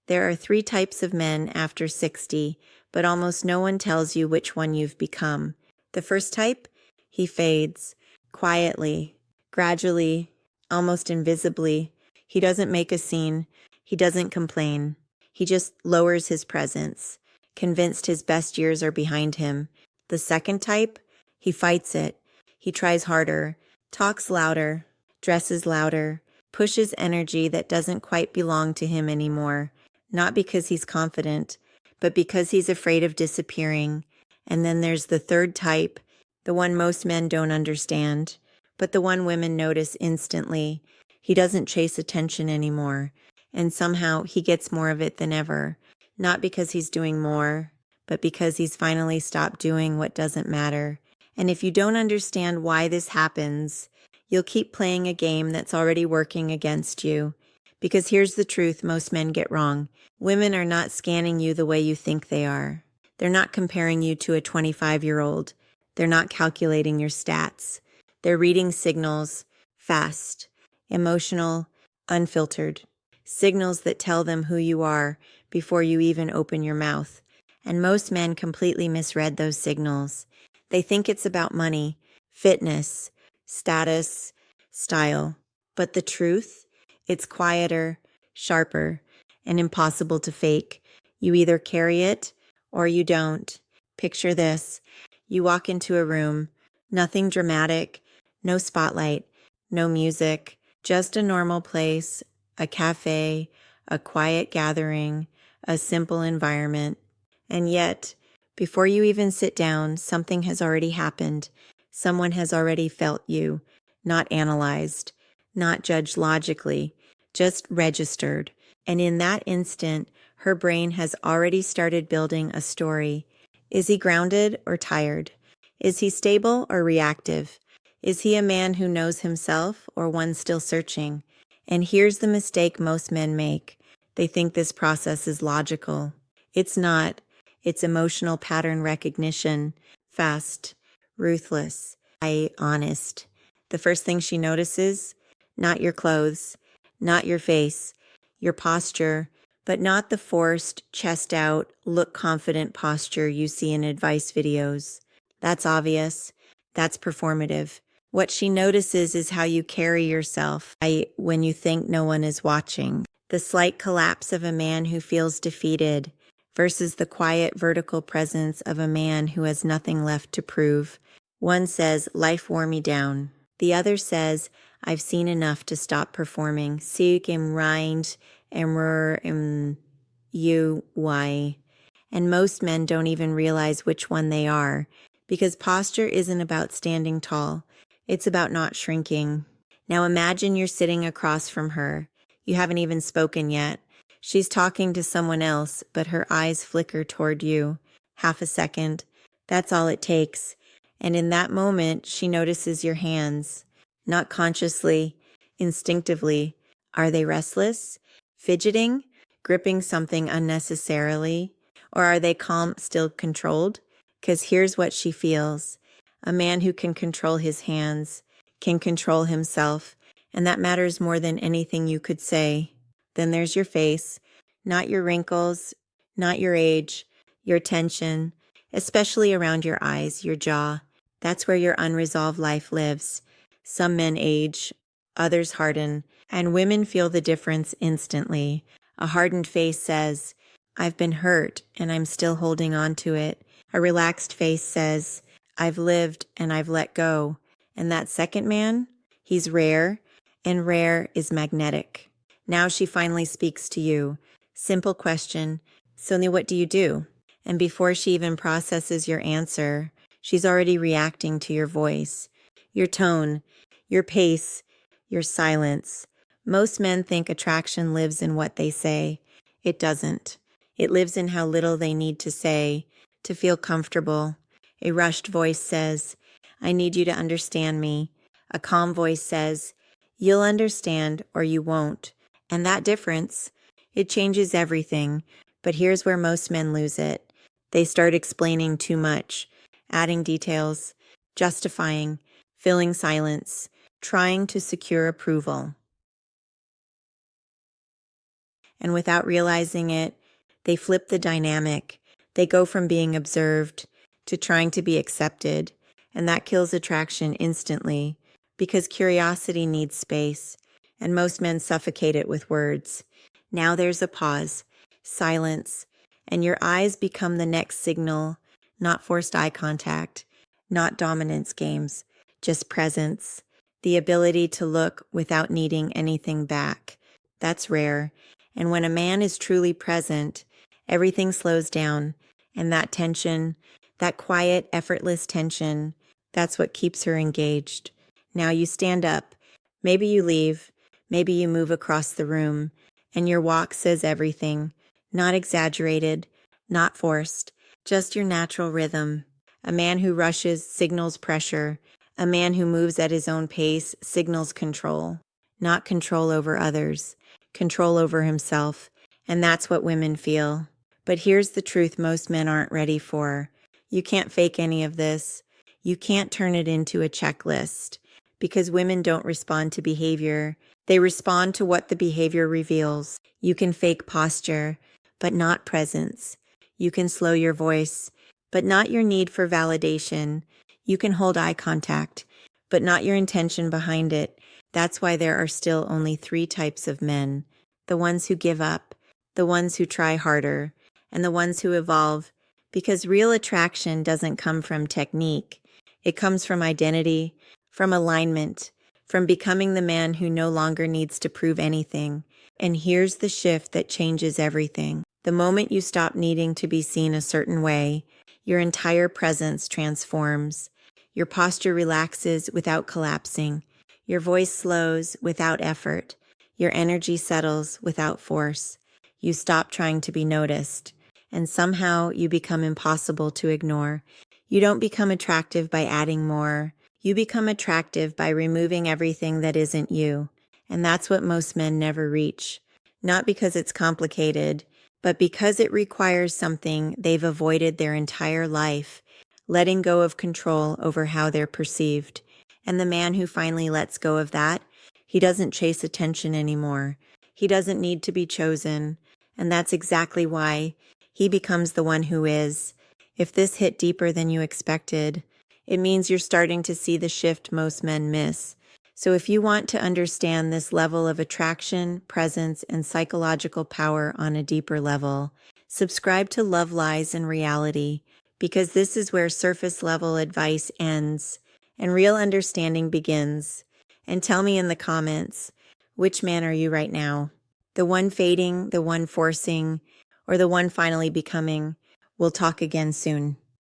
There are 3 types of men after 60, but almost no one tells you which one you've become. The first type, he fades, quietly, gradually, almost invisibly. He doesn't make a scene. He doesn't complain. He just lowers his presence, convinced his best years are behind him. The second type, he fights it. He tries harder, talks louder, dresses louder, pushes energy that doesn't quite belong to him anymore. Not because he's confident, but because he's afraid of disappearing. And then there's the third type, the one most men don't understand, but the one women notice instantly. He doesn't chase attention anymore, and somehow he gets more of it than ever. Not because he's doing more, but because he's finally stopped doing what doesn't matter. And if you don't understand why this happens, you'll keep playing a game that's already working against you. Because here's the truth most men get wrong. Women are not scanning you the way you think they are. They're not comparing you to a 25-year-old. They're not calculating your stats. They're reading signals, fast, emotional, unfiltered. Signals that tell them who you are before you even open your mouth. And most men completely misread those signals. They think it's about money, fitness, status, style. But the truth? It's quieter, sharper, and impossible to fake. You either carry it or you don't. Picture this. You walk into a room, nothing dramatic, no spotlight, no music, just a normal place, a cafe, a quiet gathering, a simple environment. And yet, before you even sit down, something has already happened. Someone has already felt you, not analyzed, not judged logically, just registered. And in that instant, her brain has already started building a story. Is he grounded or tired? Is he stable or reactive? Is he a man who knows himself or one still searching? And here's the mistake most men make. They think this process is logical. It's not. It's emotional pattern recognition, fast, ruthless, honest. The first thing she notices, not your clothes, not your face, your posture, but not the forced, chest out, look confident posture you see in advice videos. That's obvious. That's performative. What she notices is how you carry yourself when you think no one is watching. The slight collapse of a man who feels defeated versus the quiet vertical presence of a man who has nothing left to prove. One says, life wore me down. The other says, I've seen enough to stop performing. Sieg im Rind, Emrer im you why. And most men don't even realize which one they are, because posture isn't about standing tall. It's about not shrinking. Now imagine you're sitting across from her. You haven't even spoken yet. She's talking to someone else, but her eyes flicker toward you. Half a second. That's all it takes. And in that moment, she notices your hands. Not consciously, instinctively. Are they restless? Fidgeting? Gripping something unnecessarily? Or are they calm, still controlled? 'Cause here's what she feels. A man who can control his hands, can control himself, and that matters more than anything you could say. Then there's your face, not your wrinkles, not your age, your tension, especially around your eyes, your jaw. That's where your unresolved life lives. Some men age, others harden, and women feel the difference instantly. A hardened face says, I've been hurt and I'm still holding on to it. A relaxed face says, I've lived and I've let go. And that second man, he's rare, and rare is magnetic. Now she finally speaks to you. Simple question, Sonia, what do you do? And before she even processes your answer, she's already reacting to your voice, your tone, your pace, your silence. Most men think attraction lives in what they say. It doesn't. It lives in how little they need to say to feel comfortable. A rushed voice says, I need you to understand me. A calm voice says, you'll understand or you won't. And that difference, it changes everything. But here's where most men lose it. They start explaining too much, adding details, justifying, filling silence, trying to secure approval. And without realizing it, they flip the dynamic. They go from being observed to trying to be accepted. And that kills attraction instantly because curiosity needs space, and most men suffocate it with words. Now there's a pause, silence, and your eyes become the next signal, not forced eye contact, not dominance games, just presence, the ability to look without needing anything back. That's rare. And when a man is truly present, everything slows down, and that tension, that quiet, effortless tension, that's what keeps her engaged. Now you stand up. Maybe you leave. Maybe you move across the room, and your walk says everything. Not exaggerated, not forced, just your natural rhythm. A man who rushes signals pressure. A man who moves at his own pace signals control. Not control over others, control over himself. And that's what women feel. But here's the truth most men aren't ready for. You can't fake any of this. You can't turn it into a checklist, because women don't respond to behavior. They respond to what the behavior reveals. You can fake posture, but not presence. You can slow your voice, but not your need for validation. You can hold eye contact, but not your intention behind it. That's why there are still only 3 types of men: the ones who give up, the ones who try harder, and the ones who evolve, because real attraction doesn't come from technique. It comes from identity, from alignment, from becoming the man who no longer needs to prove anything. And here's the shift that changes everything. The moment you stop needing to be seen a certain way, your entire presence transforms. Your posture relaxes without collapsing. Your voice slows without effort. Your energy settles without force. You stop trying to be noticed, and somehow you become impossible to ignore. You don't become attractive by adding more. You become attractive by removing everything that isn't you. And that's what most men never reach. Not because it's complicated, but because it requires something they've avoided their entire life, letting go of control over how they're perceived. And the man who finally lets go of that, he doesn't chase attention anymore. He doesn't need to be chosen. And that's exactly why he becomes the one who is. If this hit deeper than you expected, it means you're starting to see the shift most men miss. So if you want to understand this level of attraction, presence, and psychological power on a deeper level, subscribe to Love Lies and Reality, because this is where surface level advice ends and real understanding begins. And tell me in the comments, which man are you right now? The one fading, the one forcing, or the one finally becoming? We'll talk again soon.